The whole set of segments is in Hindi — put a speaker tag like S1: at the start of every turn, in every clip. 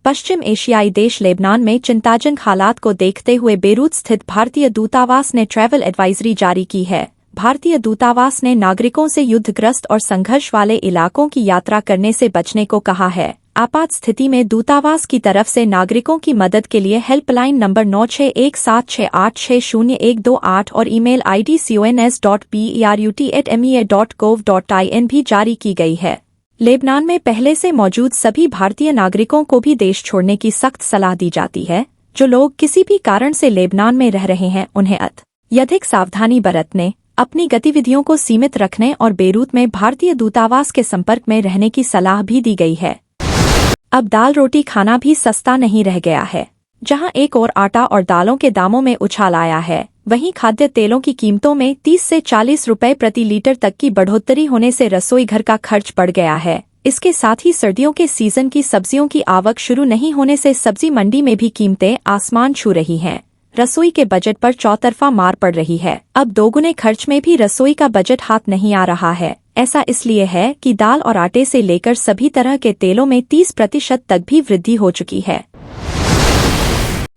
S1: पश्चिम एशियाई देश लेबनान में चिंताजनक हालात को देखते हुए बेरूत स्थित भारतीय दूतावास ने ट्रैवल एडवाइजरी जारी की है। भारतीय दूतावास ने नागरिकों से युद्धग्रस्त और संघर्ष वाले इलाकों की यात्रा करने से बचने को कहा है। आपात स्थिति में दूतावास की तरफ से नागरिकों की मदद के लिए हेल्पलाइन नंबर 9617686012 और ईमेल आईडी cons.perut@mea.gov.in भी जारी की गई है। लेबनान में पहले से मौजूद सभी भारतीय नागरिकों को भी देश छोड़ने की सख्त सलाह दी जाती है। जो लोग किसी भी कारण से लेबनान में रह रहे हैं उन्हें अत्यधिक सावधानी बरतने, अपनी गतिविधियों को सीमित रखने और बेरूत में भारतीय दूतावास के संपर्क में रहने की सलाह भी दी गई है। अब दाल रोटी खाना भी सस्ता नहीं रह गया है। जहां एक ओर आटा और दालों के दामों में उछाल आया है, वहीं खाद्य तेलों की कीमतों में 30 से 40 रुपए प्रति लीटर तक की बढ़ोतरी होने से रसोई घर का खर्च बढ़ गया है। इसके साथ ही सर्दियों के सीजन की सब्जियों की आवक शुरू नहीं होने से सब्जी मंडी में भी कीमतें आसमान छू रही हैं। रसोई के बजट पर चौतरफा मार पड़ रही है। अब दोगुने खर्च में भी रसोई का बजट हाथ नहीं आ रहा है। ऐसा इसलिए है कि दाल और आटे से लेकर सभी तरह के तेलों में 30% तक भी वृद्धि हो चुकी है।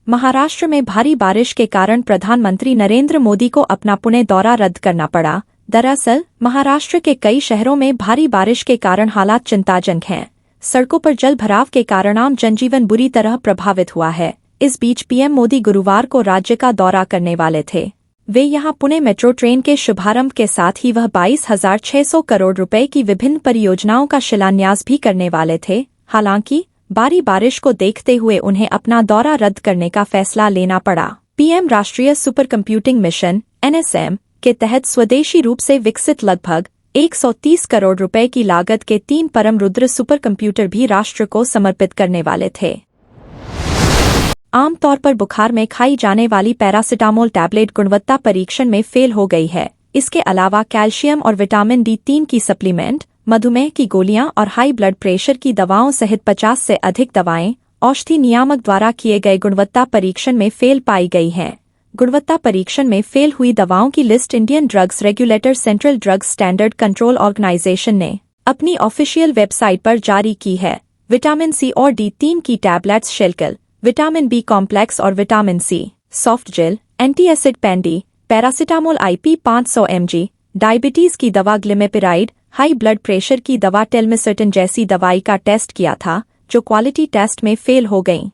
S1: महाराष्ट्र में भारी बारिश के कारण प्रधानमंत्री नरेंद्र मोदी को अपना पुणे दौरा रद्द करना पड़ा। दरअसल महाराष्ट्र के कई शहरों में भारी बारिश के कारण हालात चिंताजनक हैं। सड़कों पर जल भराव के कारण आम जनजीवन बुरी तरह प्रभावित हुआ है। इस बीच पीएम मोदी गुरुवार को राज्य का दौरा करने वाले थे। वे यहां पुणे मेट्रो ट्रेन के शुभारंभ के साथ ही वह 22,600 करोड़ रुपए की विभिन्न परियोजनाओं का शिलान्यास भी करने वाले थे। हालांकि भारी बारिश को देखते हुए उन्हें अपना दौरा रद्द करने का फैसला लेना पड़ा। पीएम राष्ट्रीय सुपर कंप्यूटिंग मिशन (NSM) के तहत स्वदेशी रूप से विकसित लगभग 130 करोड़ रुपए की लागत के 3 परम रुद्र सुपर कंप्यूटर भी राष्ट्र को समर्पित करने वाले थे। आमतौर पर बुखार में खाई जाने वाली पैरासिटामोल टैबलेट गुणवत्ता परीक्षण में फेल हो गई है। इसके अलावा कैल्शियम और विटामिन D3 की सप्लीमेंट, मधुमेह की गोलियां और हाई ब्लड प्रेशर की दवाओं सहित 50 से अधिक दवाएं औषधि नियामक द्वारा किए गए गुणवत्ता परीक्षण में फेल पाई गई हैं। गुणवत्ता परीक्षण में फेल हुई दवाओं की list Indian drugs regulator central drugs standard control organisation ने अपनी ऑफिशियल वेबसाइट पर जारी की है। विटामिन C और D3 की tablets Shelcal, vitamin B complex और vitamin C soft gel, anti acid पेंडी, पैरासिटामोल IP 500 mg, डायबिटीज की दवा ग्लिमेपिराइड, हाई ब्लड प्रेशर की दवा टेलमिसर्टन जैसी दवाई का टेस्ट किया था, जो क्वालिटी टेस्ट में फेल हो गईं।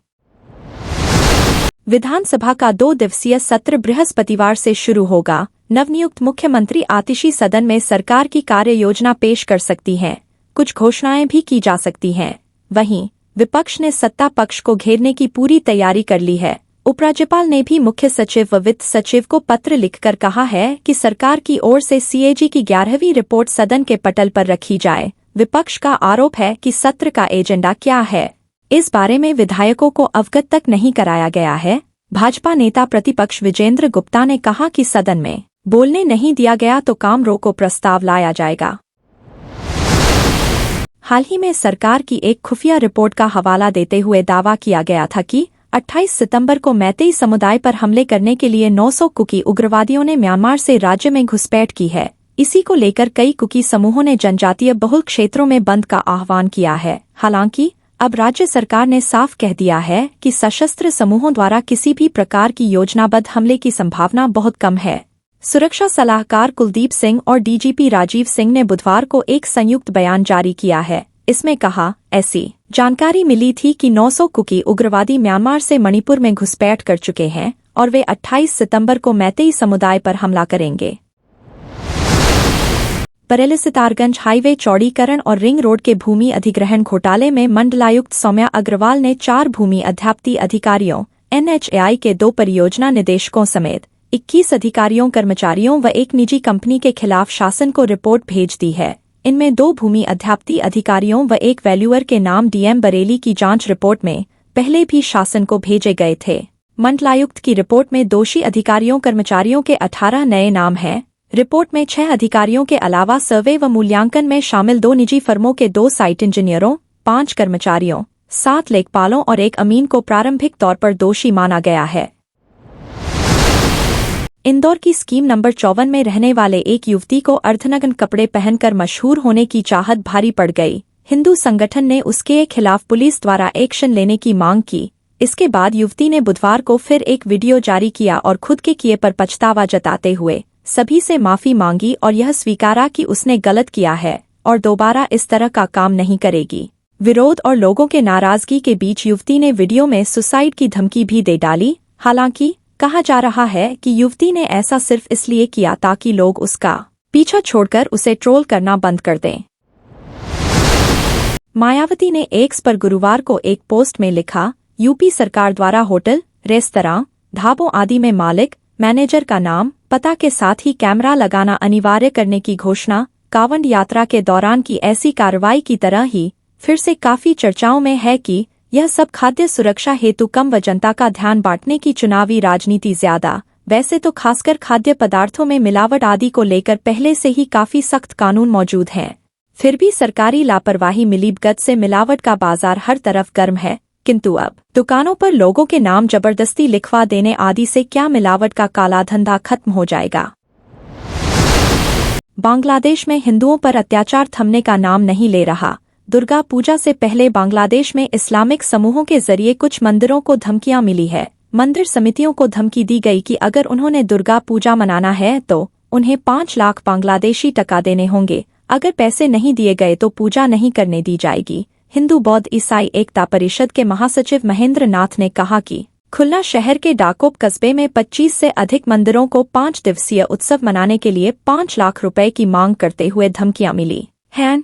S1: विधानसभा का 2 दिवसीय सत्र बृहस्पतिवार से शुरू होगा। नवनियुक्त मुख्यमंत्री आतिशी सदन में सरकार की कार्य योजना पेश कर सकती हैं। कुछ घोषणाएं भी की जा सकती हैं। वहीं विपक्ष ने सत्ता पक्ष को घेरने की पूरी तैयारी कर ली है। उपराज्यपाल ने भी मुख्य सचिव व वित्त सचिव को पत्र लिखकर कहा है कि सरकार की ओर से CAG की 11वीं रिपोर्ट सदन के पटल पर रखी जाए। विपक्ष का आरोप है कि सत्र का एजेंडा क्या है, इस बारे में विधायकों को अवगत तक नहीं कराया गया है। भाजपा नेता प्रतिपक्ष विजेंद्र गुप्ता ने कहा कि सदन में बोलने नहीं दिया गया तो काम रोको प्रस्ताव लाया जाएगा। हाल ही में सरकार की एक खुफिया रिपोर्ट का हवाला देते हुए दावा किया गया था कि 28 सितंबर को मैतेई समुदाय पर हमले करने के लिए 900 कुकी उग्रवादियों ने म्यांमार से राज्य में घुसपैठ की है। इसी को लेकर कई कुकी समूहों ने जनजातीय बहुल क्षेत्रों में बंद का आह्वान किया है। हालांकि अब राज्य सरकार ने साफ कह दिया है कि सशस्त्र समूहों द्वारा किसी भी प्रकार की योजनाबद्ध हमले की संभावना बहुत कम है। सुरक्षा सलाहकार कुलदीप सिंह और DGP राजीव सिंह ने बुधवार को एक संयुक्त बयान जारी किया है। इसमें कहा, ऐसी जानकारी मिली थी कि 900 कुकी उग्रवादी म्यांमार से मणिपुर में घुसपैठ कर चुके हैं और वे 28 सितंबर को मैतेई समुदाय पर हमला करेंगे। बरेली सितारगंज हाईवे चौड़ीकरण और रिंग रोड के भूमि अधिग्रहण घोटाले में मंडलायुक्त सौम्या अग्रवाल ने 4 भूमि अध्याप्ति अधिकारियों NHAI के 2 परियोजना निदेशकों समेत 21 अधिकारियों, कर्मचारियों व एक निजी कंपनी के खिलाफ शासन को रिपोर्ट भेज दी है। इनमें 2 भूमि अध्याप्ति अधिकारियों व एक वैल्यूअर के नाम DM बरेली की जांच रिपोर्ट में पहले भी शासन को भेजे गए थे। मंडलायुक्त की रिपोर्ट में दोषी अधिकारियों कर्मचारियों के 18 नए नाम हैं। रिपोर्ट में 6 अधिकारियों के अलावा सर्वे व मूल्यांकन में शामिल 2 निजी फर्मों के 2 साइट इंजीनियरों, 5 कर्मचारियों, 7 लेखपालों और 1 अमीन को प्रारंभिक तौर पर दोषी माना गया है। इंदौर की स्कीम नंबर 54 में रहने वाले एक युवती को अर्धनग्न कपड़े पहनकर मशहूर होने की चाहत भारी पड़ गई। हिंदू संगठन ने उसके खिलाफ पुलिस द्वारा एक्शन लेने की मांग की। इसके बाद युवती ने बुधवार को फिर एक वीडियो जारी किया और खुद के किए पर पछतावा जताते हुए सभी से माफी मांगी और यह स्वीकारा कि उसने गलत किया है और दोबारा इस तरह का काम नहीं करेगी। विरोध और लोगों के नाराजगी के बीच युवती ने वीडियो में सुसाइड की धमकी भी दे डाली। हालांकि कहा जा रहा है कि युवती ने ऐसा सिर्फ इसलिए किया ताकि लोग उसका पीछा छोड़कर उसे ट्रोल करना बंद कर दें। मायावती ने एक्स पर गुरुवार को एक पोस्ट में लिखा, यूपी सरकार द्वारा होटल, रेस्तरां, ढाबों आदि में मालिक, मैनेजर का नाम, पता के साथ ही कैमरा लगाना अनिवार्य करने की घोषणा कांवड़ यात्रा के दौरान की ऐसी कार्रवाई की तरह ही फिर से काफी चर्चाओं में है कि यह सब खाद्य सुरक्षा हेतु कम व जनता का ध्यान बांटने की चुनावी राजनीति ज्यादा। वैसे तो खासकर खाद्य पदार्थों में मिलावट आदि को लेकर पहले से ही काफी सख्त कानून मौजूद हैं। फिर भी सरकारी लापरवाही मिलीभगत से मिलावट का बाजार हर तरफ गर्म है, किंतु अब दुकानों पर लोगों के नाम जबरदस्ती लिखवा देने आदि से क्या मिलावट का काला धंधा खत्म हो जाएगा। बांग्लादेश में हिंदुओं पर अत्याचार थमने का नाम नहीं ले रहा। दुर्गा पूजा से पहले बांग्लादेश में इस्लामिक समूहों के जरिए कुछ मंदिरों को धमकियां मिली है। मंदिर समितियों को धमकी दी गई कि अगर उन्होंने दुर्गा पूजा मनाना है तो उन्हें 5 लाख बांग्लादेशी टका देने होंगे। अगर पैसे नहीं दिए गए तो पूजा नहीं करने दी जाएगी। हिंदू बौद्ध ईसाई एकता परिषद के महासचिव महेंद्र नाथ ने कहा कि खुलना शहर के डाकोप कस्बे में 25 से अधिक मंदिरों को 5 दिवसीय उत्सव मनाने के लिए 5 लाख रुपए की मांग करते हुए धमकियां मिली हैं।